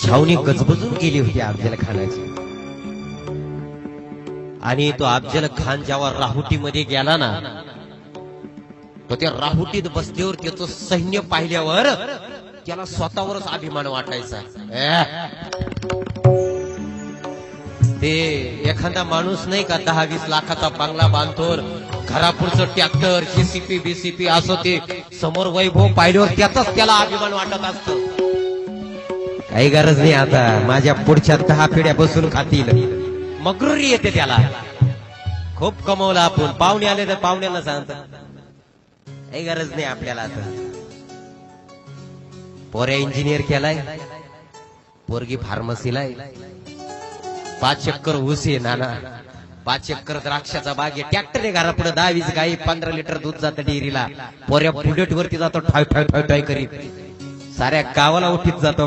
छावणी गजबजून गेली होती अफजल खानाची. आणि तो अफजल खान जेव्हा राहुटीमध्ये गेला ना, तो त्या राहुटीत बसल्यावर त्याचं सैन्य पाहिल्यावर त्याला स्वतःवरच अभिमान वाटायचा. ते एखादा माणूस नाही का 10-20 लाखाचा बंगला बांधतो, घरापुढचं ट्रॅक्टर जेसीपी बीसीपी असो, ते समोर वैभव पाहिल्यावर त्याचाच त्याला अभिमान वाटत असतो. काही गरज नाही, आता माझ्या पुढच्या 10 पिढ्या बसून खातील, मगरुरी येते त्याला. खूप कमवलं आपण, पाहुणे आले तर पाहुण्याला सांगतात, काही गरज नाही आपल्याला. आता पोऱ्या इंजिनियर केलाय, पोरगी फार्मसीला आहे, 5 एकर ऊस आहे नाना, 5 एकर द्राक्षाचा बाग आहे, ट्रॅक्टर आहे घरापुढे, 10-20 गाई, 15 लिटर दूध जातं डेअरीला, पोऱ्या बुलेट वरती जातो, ठाय ठाय ठाय ठाय करीत, साऱ्या गावाला उठीत जातो.